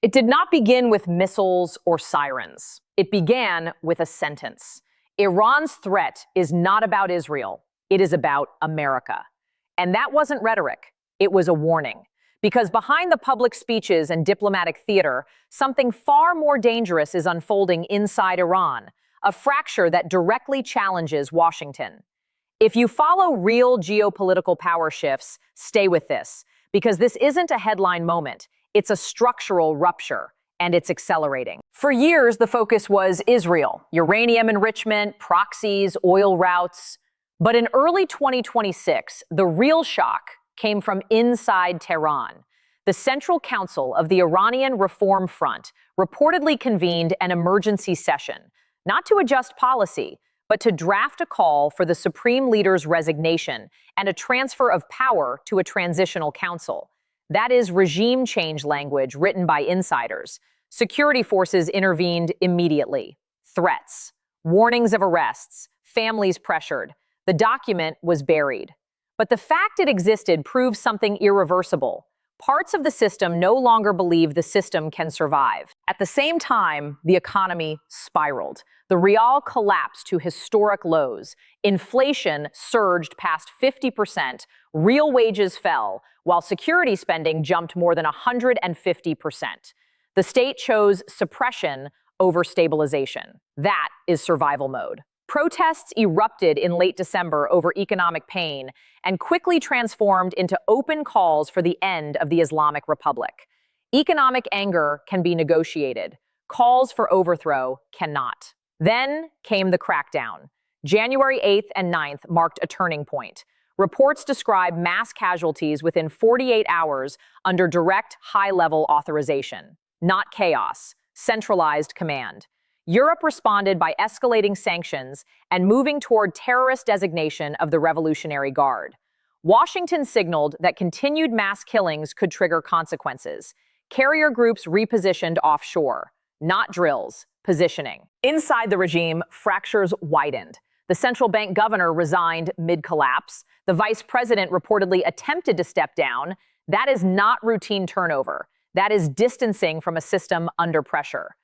It did not begin with missiles or sirens. It began with a sentence. Iran's threat is not about Israel. It is about America. And that wasn't rhetoric. It was a warning. Because behind the public speeches and diplomatic theater, something far more dangerous is unfolding inside Iran, a fracture that directly challenges Washington. If you follow real geopolitical power shifts, stay with this, because this isn't a headline moment. It's a structural rupture, and it's accelerating. For years, the focus was Israel, uranium enrichment, proxies, oil routes. But in early 2026, the real shock came from inside Tehran. The Central Council of the Iranian Reform Front reportedly convened an emergency session, not to adjust policy, but to draft a call for the supreme leader's resignation and a transfer of power to a transitional council. That is regime change language written by insiders. Security forces intervened immediately. Threats, warnings of arrests, families pressured. The document was buried. But the fact it existed proves something irreversible. Parts of the system no longer believe the system can survive. At the same time, the economy spiraled. The rial collapsed to historic lows. Inflation surged past 50%. Real wages fell, while security spending jumped more than 150%. The state chose suppression over stabilization. That is survival mode. Protests erupted in late December over economic pain and quickly transformed into open calls for the end of the Islamic Republic. Economic anger can be negotiated. Calls for overthrow cannot. Then came the crackdown. January 8th and 9th marked a turning point. Reports describe mass casualties within 48 hours under direct high-level authorization. Not chaos, centralized command. Europe responded by escalating sanctions and moving toward terrorist designation of the Revolutionary Guard. Washington signaled that continued mass killings could trigger consequences. Carrier groups repositioned offshore. Not drills, positioning. Inside the regime, fractures widened. The central bank governor resigned mid-collapse. The vice president reportedly attempted to step down. That is not routine turnover. That is distancing from a system under pressure.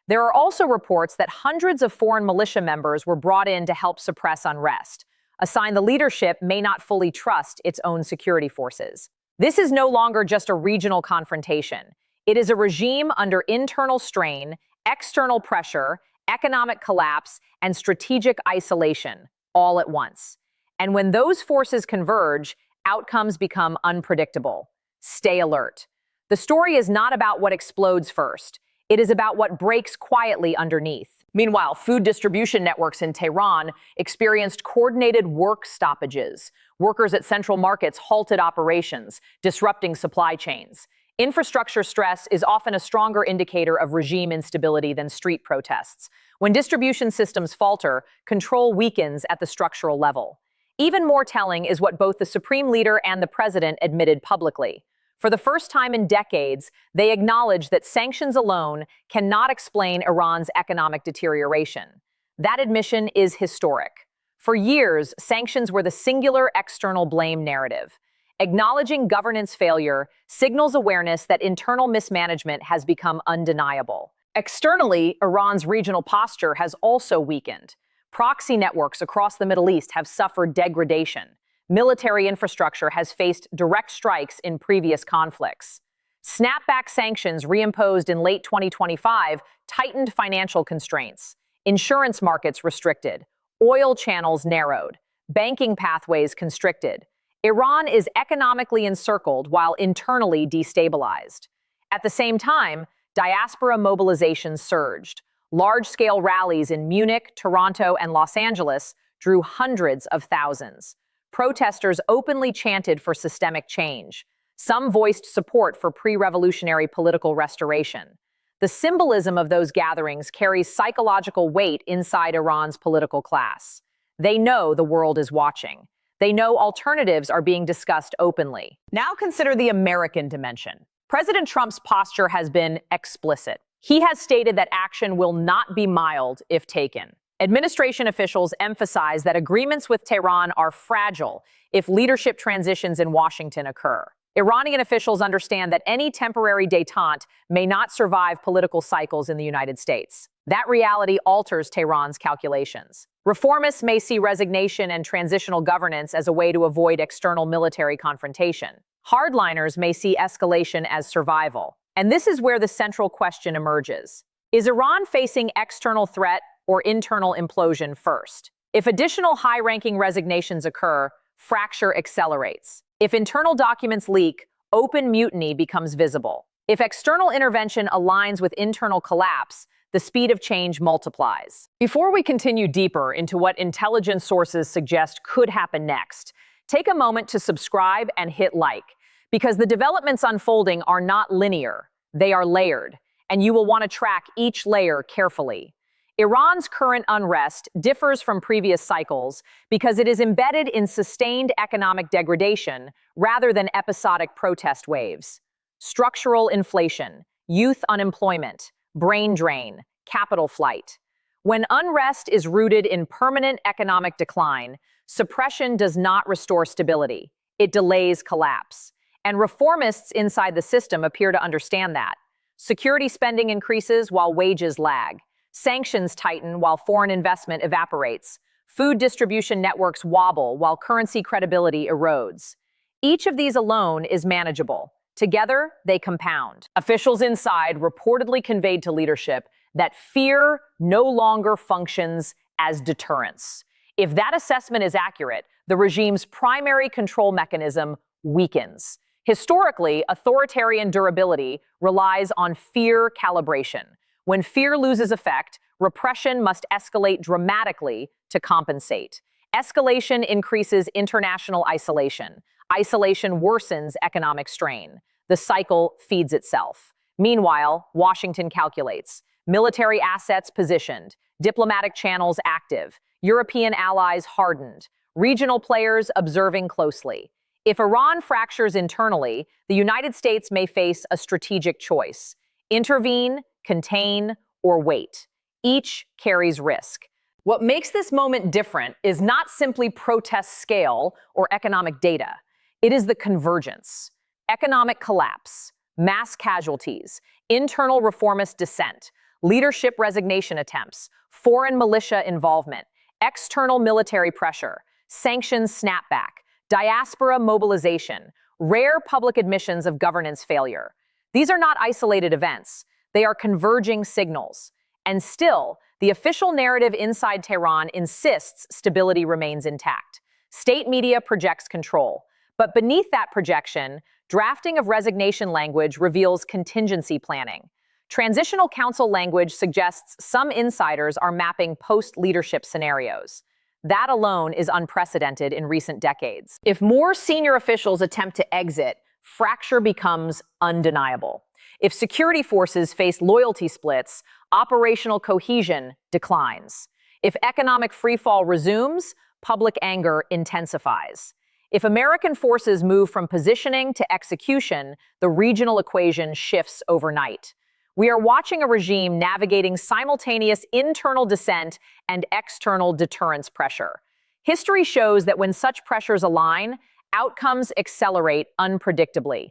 There are also reports that hundreds of foreign militia members were brought in to help suppress unrest, a sign the leadership may not fully trust its own security forces. This is no longer just a regional confrontation. It is a regime under internal strain, external pressure, economic collapse, and strategic isolation, all at once. And when those forces converge, outcomes become unpredictable. Stay alert. The story is not about what explodes first. It is about what breaks quietly underneath. Meanwhile, food distribution networks in Tehran experienced coordinated work stoppages. Workers at central markets halted operations, disrupting supply chains. Infrastructure stress is often a stronger indicator of regime instability than street protests. When distribution systems falter, control weakens at the structural level. Even more telling is what both the supreme leader and the president admitted publicly. For the first time in decades, they acknowledged that sanctions alone cannot explain Iran's economic deterioration. That admission is historic. For years, sanctions were the singular external blame narrative. Acknowledging governance failure signals awareness that internal mismanagement has become undeniable. Externally, Iran's regional posture has also weakened. Proxy networks across the Middle East have suffered degradation. Military infrastructure has faced direct strikes in previous conflicts. Snapback sanctions reimposed in late 2025 tightened financial constraints. Insurance markets restricted. Oil channels narrowed. Banking pathways constricted. Iran is economically encircled while internally destabilized. At the same time, diaspora mobilization surged. Large-scale rallies in Munich, Toronto, and Los Angeles drew hundreds of thousands. Protesters openly chanted for systemic change. Some voiced support for pre-revolutionary political restoration. The symbolism of those gatherings carries psychological weight inside Iran's political class. They know the world is watching. They know alternatives are being discussed openly. Now consider the American dimension. President Trump's posture has been explicit. He has stated that action will not be mild if taken. Administration officials emphasize that agreements with Tehran are fragile if leadership transitions in Washington occur. Iranian officials understand that any temporary détente may not survive political cycles in the United States. That reality alters Tehran's calculations. Reformists may see resignation and transitional governance as a way to avoid external military confrontation. Hardliners may see escalation as survival. And this is where the central question emerges. Is Iran facing external threat or internal implosion first? If additional high-ranking resignations occur, fracture accelerates. If internal documents leak, open mutiny becomes visible. If external intervention aligns with internal collapse, the speed of change multiplies. Before we continue deeper into what intelligence sources suggest could happen next, take a moment to subscribe and hit like, because the developments unfolding are not linear, they are layered, and you will want to track each layer carefully. Iran's current unrest differs from previous cycles because it is embedded in sustained economic degradation rather than episodic protest waves. Structural inflation, youth unemployment, brain drain, capital flight. When unrest is rooted in permanent economic decline, suppression does not restore stability. It delays collapse. And reformists inside the system appear to understand that. Security spending increases while wages lag. Sanctions tighten while foreign investment evaporates. Food distribution networks wobble while currency credibility erodes. Each of these alone is manageable. Together, they compound. Officials inside reportedly conveyed to leadership that fear no longer functions as deterrence. If that assessment is accurate, the regime's primary control mechanism weakens. Historically, authoritarian durability relies on fear calibration. When fear loses effect, repression must escalate dramatically to compensate. Escalation increases international isolation. Isolation worsens economic strain. The cycle feeds itself. Meanwhile, Washington calculates. Military assets positioned, diplomatic channels active, European allies hardened, regional players observing closely. If Iran fractures internally, the United States may face a strategic choice: intervene, contain, or wait. Each carries risk. What makes this moment different is not simply protest scale or economic data. It is the convergence. Economic collapse, mass casualties, internal reformist dissent, leadership resignation attempts, foreign militia involvement, external military pressure, sanctions snapback, diaspora mobilization, rare public admissions of governance failure. These are not isolated events. They are converging signals. And still, the official narrative inside Tehran insists stability remains intact. State media projects control. But beneath that projection, drafting of resignation language reveals contingency planning. Transitional council language suggests some insiders are mapping post-leadership scenarios. That alone is unprecedented in recent decades. If more senior officials attempt to exit, fracture becomes undeniable. If security forces face loyalty splits, operational cohesion declines. If economic freefall resumes, public anger intensifies. If American forces move from positioning to execution, the regional equation shifts overnight. We are watching a regime navigating simultaneous internal dissent and external deterrence pressure. History shows that when such pressures align, outcomes accelerate unpredictably.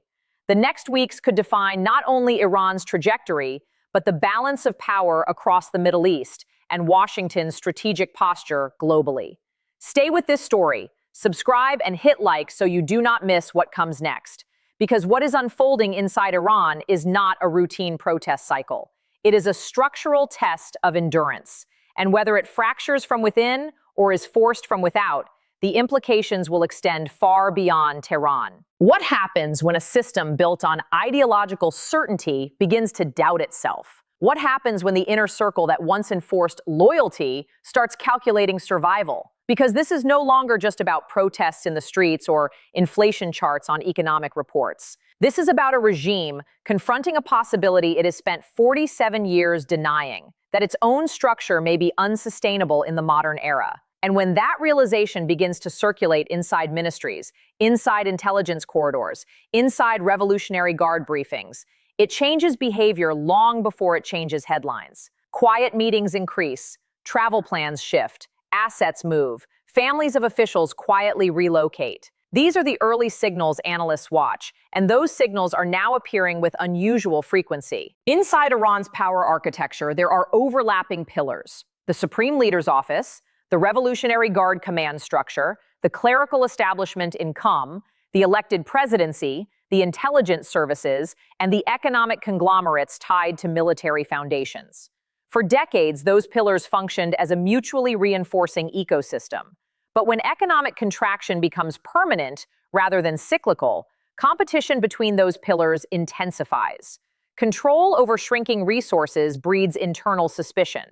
The next weeks could define not only Iran's trajectory, but the balance of power across the Middle East and Washington's strategic posture globally. Stay with this story, subscribe and hit like so you do not miss what comes next. Because what is unfolding inside Iran is not a routine protest cycle. It is a structural test of endurance. And whether it fractures from within or is forced from without, the implications will extend far beyond Tehran. What happens when a system built on ideological certainty begins to doubt itself? What happens when the inner circle that once enforced loyalty starts calculating survival? Because this is no longer just about protests in the streets or inflation charts on economic reports. This is about a regime confronting a possibility it has spent 47 years denying, that its own structure may be unsustainable in the modern era. And when that realization begins to circulate inside ministries, inside intelligence corridors, inside Revolutionary Guard briefings, it changes behavior long before it changes headlines. Quiet meetings increase, travel plans shift, assets move, families of officials quietly relocate. These are the early signals analysts watch, and those signals are now appearing with unusual frequency. Inside Iran's power architecture, there are overlapping pillars: the Supreme Leader's Office, the Revolutionary Guard command structure, the clerical establishment in Qom, the elected presidency, the intelligence services, and the economic conglomerates tied to military foundations. For decades, those pillars functioned as a mutually reinforcing ecosystem. But when economic contraction becomes permanent rather than cyclical, competition between those pillars intensifies. Control over shrinking resources breeds internal suspicion.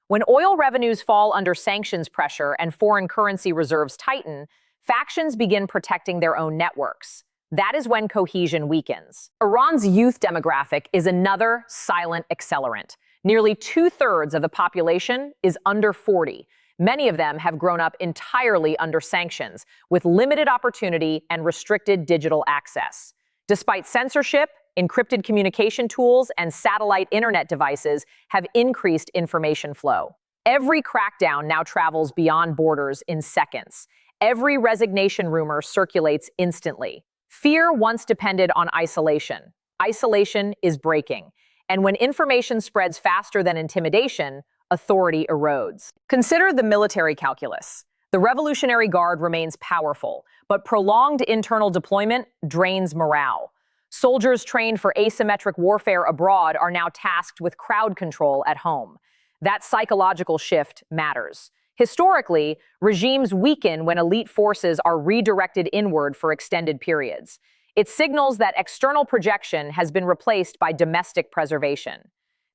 When oil revenues fall under sanctions pressure and foreign currency reserves tighten, factions begin protecting their own networks. That is when cohesion weakens. Iran's youth demographic is another silent accelerant. Nearly 2/3 of the population is under 40. Many of them have grown up entirely under sanctions, with limited opportunity and restricted digital access. Despite censorship, encrypted communication tools and satellite internet devices have increased information flow. Every crackdown now travels beyond borders in seconds. Every resignation rumor circulates instantly. Fear once depended on isolation. Isolation is breaking. And when information spreads faster than intimidation, authority erodes. Consider the military calculus. The Revolutionary Guard remains powerful, but prolonged internal deployment drains morale. Soldiers trained for asymmetric warfare abroad are now tasked with crowd control at home. That psychological shift matters. Historically, regimes weaken when elite forces are redirected inward for extended periods. It signals that external projection has been replaced by domestic preservation.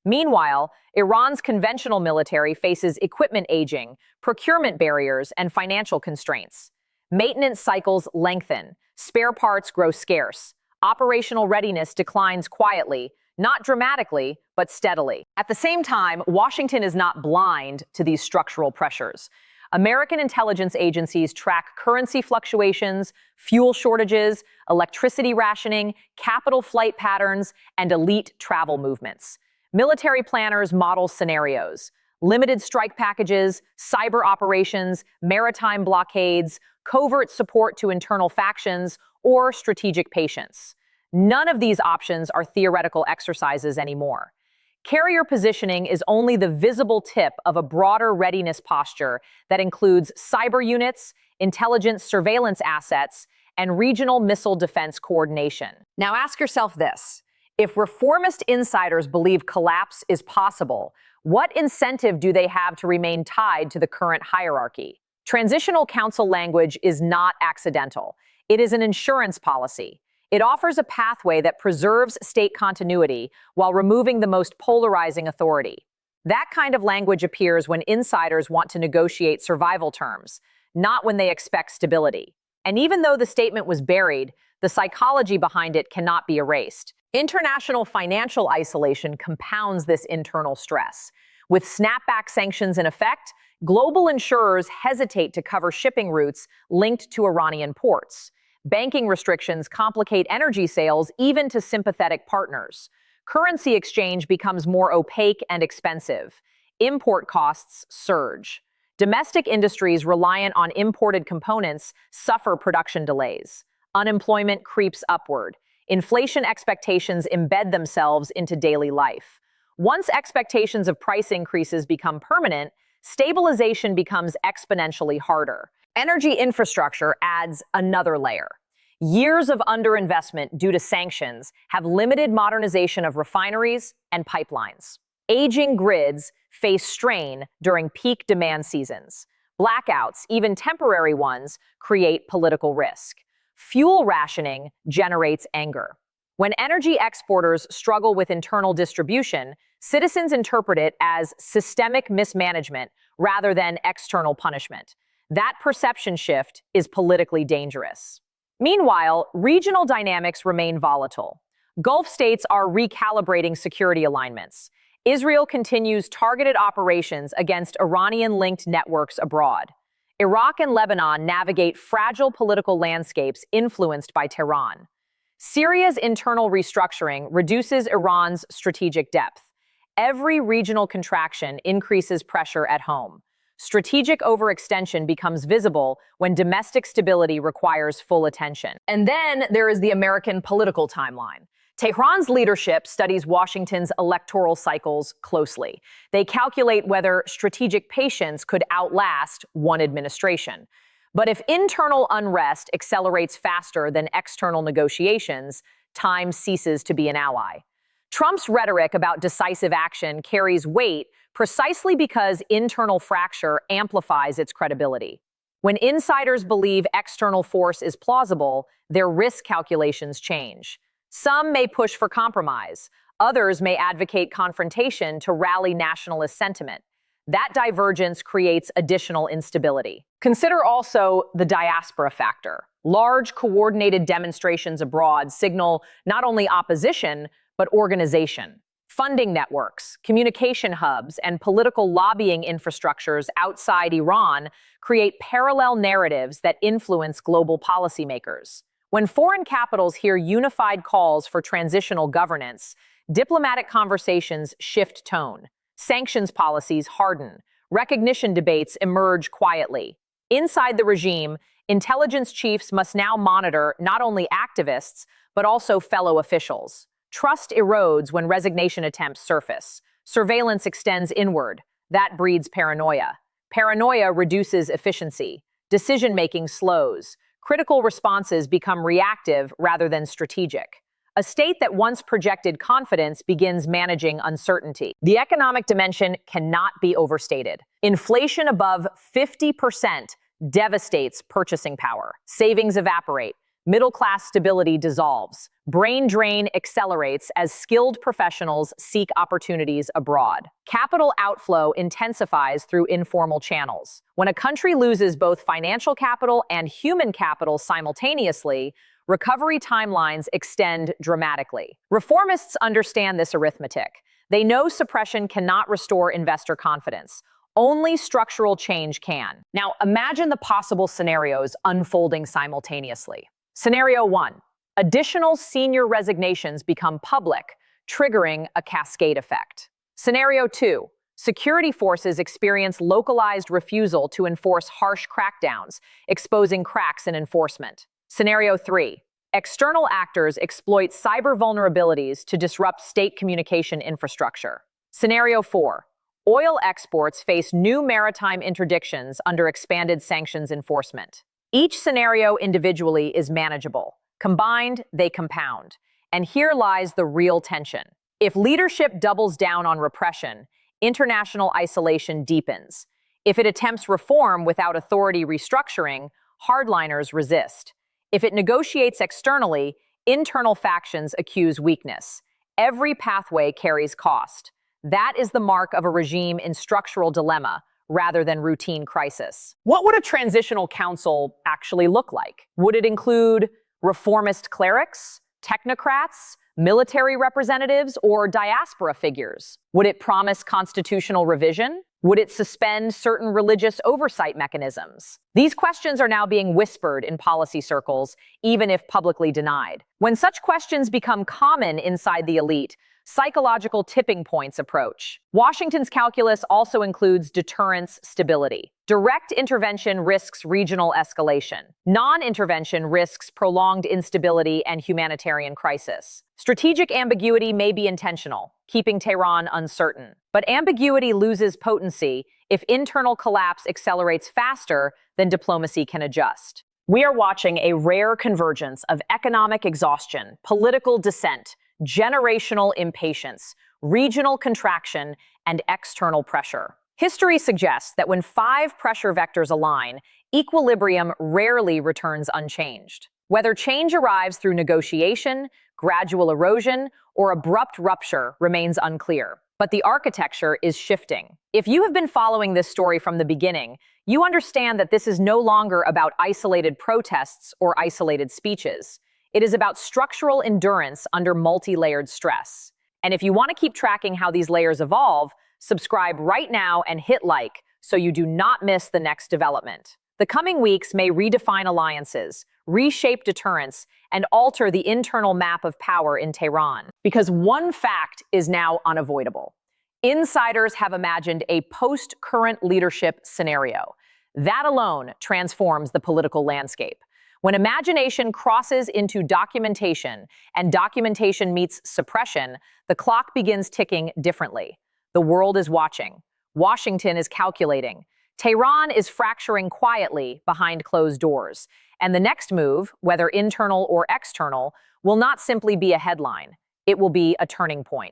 Meanwhile, Iran's conventional military faces equipment aging, procurement barriers, and financial constraints. Maintenance cycles lengthen, spare parts grow scarce, operational readiness declines quietly, not dramatically, but steadily. At the same time, Washington is not blind to these structural pressures. American intelligence agencies track currency fluctuations, fuel shortages, electricity rationing, capital flight patterns, and elite travel movements. Military planners model scenarios: limited strike packages, cyber operations, maritime blockades, covert support to internal factions, or strategic patience. None of these options are theoretical exercises anymore. Carrier positioning is only the visible tip of a broader readiness posture that includes cyber units, intelligence surveillance assets, and regional missile defense coordination. Now ask yourself this: if reformist insiders believe collapse is possible, what incentive do they have to remain tied to the current hierarchy? Transitional council language is not accidental. It is an insurance policy. It offers a pathway that preserves state continuity while removing the most polarizing authority. That kind of language appears when insiders want to negotiate survival terms, not when they expect stability. And even though the statement was buried, the psychology behind it cannot be erased. International financial isolation compounds this internal stress. With snapback sanctions in effect, global insurers hesitate to cover shipping routes linked to Iranian ports. Banking restrictions complicate energy sales even to sympathetic partners. Currency exchange becomes more opaque and expensive. Import costs surge. Domestic industries reliant on imported components suffer production delays. Unemployment creeps upward. Inflation expectations embed themselves into daily life. Once expectations of price increases become permanent, stabilization becomes exponentially harder. Energy infrastructure adds another layer. Years of underinvestment due to sanctions have limited modernization of refineries and pipelines. Aging grids face strain during peak demand seasons. Blackouts, even temporary ones, create political risk. Fuel rationing generates anger. When energy exporters struggle with internal distribution, citizens interpret it as systemic mismanagement rather than external punishment. That perception shift is politically dangerous. Meanwhile, regional dynamics remain volatile. Gulf states are recalibrating security alignments. Israel continues targeted operations against Iranian-linked networks abroad. Iraq and Lebanon navigate fragile political landscapes influenced by Tehran. Syria's internal restructuring reduces Iran's strategic depth. Every regional contraction increases pressure at home. Strategic overextension becomes visible when domestic stability requires full attention. And then there is the American political timeline. Tehran's leadership studies Washington's electoral cycles closely. They calculate whether strategic patience could outlast one administration. But if internal unrest accelerates faster than external negotiations, time ceases to be an ally. Trump's rhetoric about decisive action carries weight precisely because internal fracture amplifies its credibility. When insiders believe external force is plausible, their risk calculations change. Some may push for compromise. Others may advocate confrontation to rally nationalist sentiment. That divergence creates additional instability. Consider also the diaspora factor. Large, coordinated demonstrations abroad signal not only opposition, but organization. Funding networks, communication hubs, and political lobbying infrastructures outside Iran create parallel narratives that influence global policymakers. When foreign capitals hear unified calls for transitional governance, diplomatic conversations shift tone. Sanctions policies harden. Recognition debates emerge quietly. Inside the regime, intelligence chiefs must now monitor not only activists, but also fellow officials. Trust erodes when resignation attempts surface. Surveillance extends inward. That breeds paranoia. Paranoia reduces efficiency. Decision-making slows. Critical responses become reactive rather than strategic. A state that once projected confidence begins managing uncertainty. The economic dimension cannot be overstated. Inflation above 50% devastates purchasing power. Savings evaporate. Middle-class stability dissolves. Brain drain accelerates as skilled professionals seek opportunities abroad. Capital outflow intensifies through informal channels. When a country loses both financial capital and human capital simultaneously, recovery timelines extend dramatically. Reformists understand this arithmetic. They know suppression cannot restore investor confidence. Only structural change can. Now, imagine the possible scenarios unfolding simultaneously. Scenario 1. Additional senior resignations become public, triggering a cascade effect. Scenario 2. Security forces experience localized refusal to enforce harsh crackdowns, exposing cracks in enforcement. Scenario 3. External actors exploit cyber vulnerabilities to disrupt state communication infrastructure. Scenario 4. Oil exports face new maritime interdictions under expanded sanctions enforcement. Each scenario individually is manageable. Combined, they compound. And here lies the real tension. If leadership doubles down on repression, international isolation deepens. If it attempts reform without authority restructuring, hardliners resist. If it negotiates externally, internal factions accuse weakness. Every pathway carries cost. That is the mark of a regime in structural dilemma, rather than routine crisis. What would a transitional council actually look like? Would it include reformist clerics, technocrats, military representatives, or diaspora figures? Would it promise constitutional revision? Would it suspend certain religious oversight mechanisms? These questions are now being whispered in policy circles, even if publicly denied. When such questions become common inside the elite, psychological tipping points approach. Washington's calculus also includes deterrence stability. Direct intervention risks regional escalation. Non-intervention risks prolonged instability and humanitarian crisis. Strategic ambiguity may be intentional, keeping Tehran uncertain. But ambiguity loses potency if internal collapse accelerates faster than diplomacy can adjust. We are watching a rare convergence of economic exhaustion, political dissent, generational impatience, regional contraction, and external pressure. History suggests that when 5 pressure vectors align, equilibrium rarely returns unchanged. Whether change arrives through negotiation, gradual erosion, or abrupt rupture remains unclear. But the architecture is shifting. If you have been following this story from the beginning, you understand that this is no longer about isolated protests or isolated speeches. It is about structural endurance under multi-layered stress. And if you want to keep tracking how these layers evolve, subscribe right now and hit like so you do not miss the next development. The coming weeks may redefine alliances, reshape deterrence, and alter the internal map of power in Tehran. Because one fact is now unavoidable. Insiders have imagined a post-current leadership scenario. That alone transforms the political landscape. When imagination crosses into documentation and documentation meets suppression, the clock begins ticking differently. The world is watching. Washington is calculating. Tehran is fracturing quietly behind closed doors. And the next move, whether internal or external, will not simply be a headline. It will be a turning point.